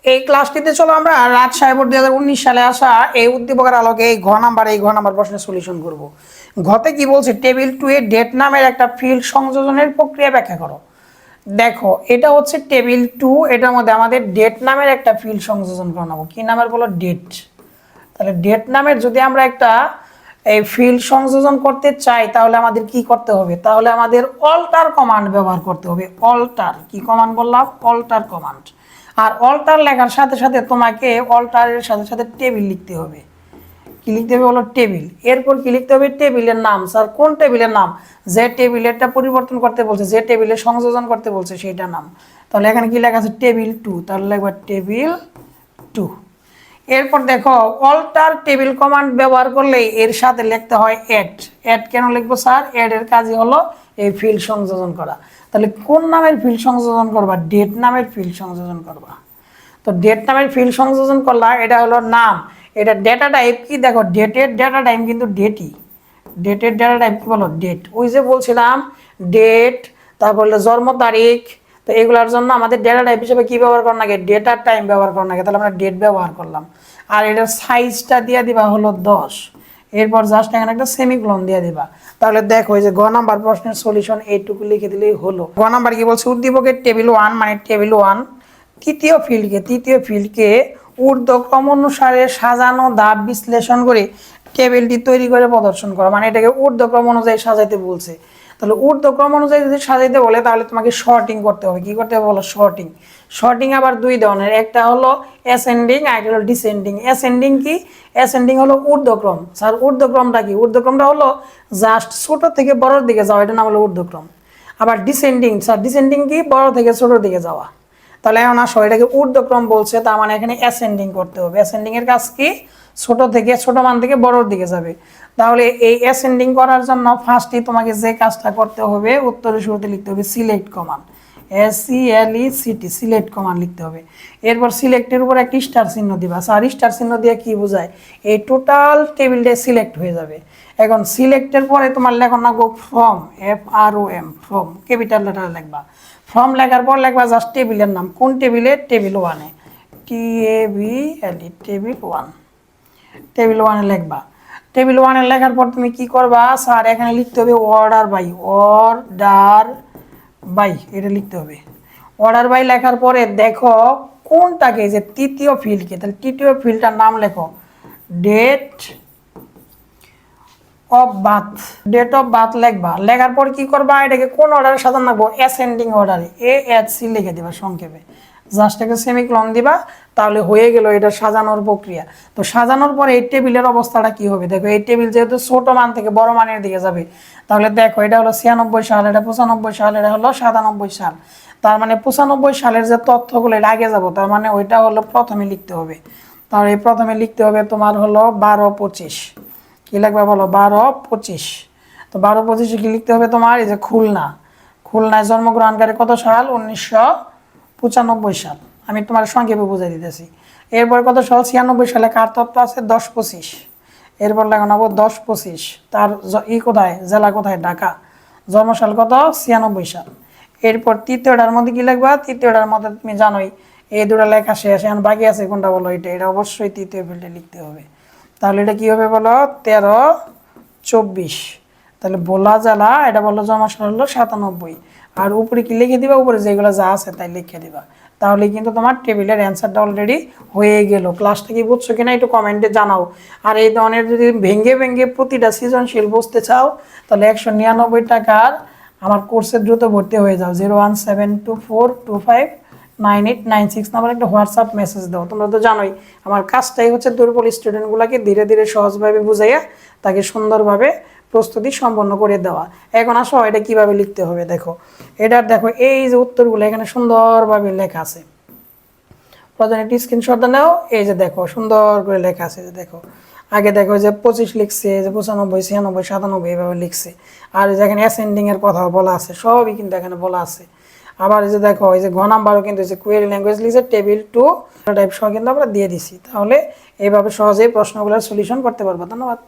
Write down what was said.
এই ক্লাসটিতে চলো আমরা রাজশাহী বোর্ড 2019 সালে আসা এই উদ্দীপকের আলোকে এই ঘ নাম্বার প্রশ্নের সলিউশন করব। ঘতে কি বলছে, টেবিল 2 এ ডেট নামের একটা ফিল্ড সংযোজনের প্রক্রিয়া ব্যাখ্যা করো। দেখো এটা হচ্ছে টেবিল 2, এটার মধ্যে আমাদের ডেট নামের একটা ফিল্ড সংযোজন করাবো। কি নামের বলো? ডেট। তাহলে ডেট নামের যদি আমরা একটা এই ফিল্ড সংযোজন করতে চাই তাহলে আমাদের কি করতে হবে? তাহলে আমাদের অল্টার কমান্ড ব্যবহার করতে হবে। অল্টার কি কমান্ড বললাম? Alter command. আর অল্টার লেখার সাথে সাথে তোমাকে অল্টারের সাথে সাথে টেবিল লিখতে হবে। কি লিখতে হবে বলো? টেবিল। এরপর কি লিখতে হবে? টেবিলের নাম। স্যার কোন টেবিলের নাম? যে টেবিলেরটা পরিবর্তন করতে বলছে, যে টেবিলে সংযোজন করতে বলছে সেইটা নাম। তাহলে এখানে কি লেখা আছে? টেবিল 2। তাহলে লিখবা টেবিল 2। এরপর দেখো অল্টার টেবিল কমান্ড ব্যবহার করলে এর সাথে লিখতে হয় অ্যাড। অ্যাড কেন লিখবো স্যার? অ্যাড এর কাজই হলো এই ফিল্ড সংযোজন করা। তাহলে কোন নামের ফিল্ড সংযোজন করবা? ডেট নামের ফিল্ড সংযোজন করবা। তো ডেট নামের ফিল্ড সংযোজন করলা, এটা হলো নাম। এটা ডেটা টাইপ কি? দেখো ডেটের ডেটা টাইপ কিন্তু ডেটই। ডেটের ডেটা টাইপ কি বলো? ডেট। ওই যে বলছিলাম ডেট, তারপর জন্ম তারিখ। তো এগুলোর জন্য আমাদের ডেটা টাইপ হিসেবে কি ব্যবহার করার লাগে? ডেটা টাইম ব্যবহার করার লাগে। তাহলে আমরা ডেট ব্যবহার করলাম। আর এটার সাইজটা দিয়ে দিবা হলো 10। এরপর জাস্ট এখানে একটা সেমিকোলন দিয়ে দিবা। তাহলে দেখো এই যে গ নাম্বার প্রশ্নের সলিউশন এইটুকু লিখে দিলেই হলো। গ নাম্বার কি বলছে? উদ্দীপকের টেবিল 1 মানে টেবিল 1 তৃতীয় ফিল্ডকে ঊর্ধ্বক্রম অনুসারে সাজানো ধাপ বিশ্লেষণ করে টেবিলটি তৈরি করে প্রদর্শন করা। মানে এটাকে ঊর্ধ্বক্রম অনুযায়ী সাজাইতে বলছে। তাহলে ঊর্ধ্বক্রম অনুযায়ী যদি সাজাইতে বলে তাহলে তোমাকে শর্টিং করতে হবে। কি করতে হবে বলো? শর্টিং। শর্টিং আবার দুই ধরনের, একটা হলো অ্যাসেন্ডিং আর একটা হলো ডিসেন্ডিং। অ্যাসেন্ডিং কি? অ্যাসেন্ডিং হলো ঊর্ধ্বক্রম। স্যার ঊর্ধ্বক্রমটা কি? ঊর্ধ্বক্রমটা হলো জাস্ট ছোট থেকে বড়র দিকে যাওয়া, এটা নাম হলো ঊর্ধ্বক্রম। আবার ডিসেন্ডিং, স্যার ডিসেন্ডিং কি? বড় থেকে ছোটোর দিকে যাওয়া। তাহলে এখন আসো, এটাকে ঊর্ধ্বক্রম বলছে, তার মানে এখানে অ্যাসেন্ডিং করতে হবে। অ্যাসেন্ডিং এর কাজ কি? ছোট মান থেকে বড়র দিকে যাবে। তাহলে এই অ্যাসেন্ডিং করার জন্য ফার্স্টে তোমাকে যে কাজটা করতে হবে, উত্তরের শুরুতে লিখতে হবে select command. SELECT, select command লিখতে হবে। এরপর সিলেক্টের উপর একটা স্টার চিহ্ন দিবা। স্যার স্টার চিহ্ন দিয়ে কি বোঝায়? এই টোটাল টেবিলটা সিলেক্ট হয়ে যাবে। এখন সিলেক্টের পরে তোমার লেখন লাগবো from, FROM, from capital letter লিখবা। ফ্রম লেখার পর লিখবা জাস্ট টেবিলের নাম। কোন টেবিলে? টেবিল 1-এ। TABLE, table 1। টেবিল 1-এ লিখবা। টেবিল 1-এ লেখার পর তুমি কি করবা? স্যার এখানে লিখতে হবে অর্ডার বাই, এটা লিখতে হবে। অর্ডার বাই লেখার পরে দেখো কোনটাকে, যে তৃতীয় ফিল্ডকে, তাহলে তৃতীয় ফিল্ডটার নাম লেখো ডেট অফ বার্থ লিখবা। লেখার পর কি করবা? এটাকে কোন অর্ডারে সাজানো রাখবো? অ্যাসেন্ডিং অর্ডারে, AHC লিখে দিবা সংক্ষেপে। জাস্ট একটা সেমিকোলন দিবা, তাহলে হয়ে গেল এটা সাজানোর প্রক্রিয়া। তো সাজানোর পরে এই টেবিলের অবস্থাটা কি হবে? দেখো এই টেবিল যেহেতু ছোট মান থেকে বড় মানের দিকে যাবে, তাহলে দেখো এটা হলো 96 সাল, এটা 95 সাল, এটা হলো 97 সাল। তার মানে 95 সালের যে তথ্যগুলো এটা আগে যাবো, তার মানে ওইটা হলো প্রথমে লিখতে হবে। তাহলে প্রথমে লিখতে হবে তোমার হলো 12-25। কি লিখবা বলো? 12-25। তো 12-25 কি লিখতে হবে তোমার? এই যে খুলনায় জন্মগ্রহণকারী কত সাল? 1995 সাল। আমি তোমার সংক্ষেপে বুঝাই দিতেছি। এরপর কত সাল? 96 সালে কার তত্ত্ব আছে? 10-25। এরপর লেখা নেবো 10-25। তার কোথায়? জেলা কোথায়? ঢাকা। জন্মসাল কত? 96 সাল। এরপর তৃতীয়টার মধ্যে কি লিখবা? তৃতীয়টার মধ্যে তুমি জানোই এই দুটো লেখা শেষ। এখন বাকি আছে কোনটা বলো? এটা অবশ্যই তৃতীয় ফিল্ডে লিখতে হবে। তাহলে এটা কি হবে বলো? 13-24। তাহলে ভোলা জেলা, এটা বললো জন্মসাল হলো 97। আর উপরে কি লিখে দিবা? উপরে যেগুলো যা আছে তাই লিখে দিবা। তাহলে কিন্তু তোমার টেবিলের অ্যান্সারটা অলরেডি হয়ে গেল। ক্লাসটা কি বুঝছো কিনা একটু কমেন্টে জানাও। আর এই ধরনের যদি ভেঙে প্রতিটা সৃজনশীল বুঝতে চাও তাহলে 199 টাকার আমার কোর্সে দ্রুত ভর্তি হয়ে যাও। 01724259896 নাম্বার একটা হোয়াটসঅ্যাপ মেসেজ দাও। তোমরা তো জানোই আমার কাজটাই হচ্ছে দুর্বল স্টুডেন্টগুলোকে ধীরে ধীরে সহজভাবে বুঝাইয়া তাকে সুন্দরভাবে প্রস্তুতি সম্পন্ন করে দেওয়া। এখন আসো এটা কিভাবে লিখতে হবে দেখো। এটার দেখো এই যে উত্তরগুলো এখানে সুন্দরভাবে লেখা আছে। প্রয়োজনে একটি স্ক্রিনশট নাও। এই যে দেখো সুন্দর করে লেখা আছে। যে দেখো আগে দেখো যে 25 লিখছে, যে 95, 96, 97 এইভাবে লিখছে। আর যেখানে অ্যাসেন্ডিং এর কথা বলা আছে সবই কিন্তু এখানে বলা আছে। আবার এই যে দেখো এই যে ঘ নাম্বারও কিন্তু যে কোয়েরি ল্যাঙ্গুয়েজ লিখছে টেবিল 2 টাইপ সহ কিন্তু আমরা দিয়ে দিছি। তাহলে এইভাবে সহজেই প্রশ্নগুলোর সলিউশন করতে পারবো। ধন্যবাদ।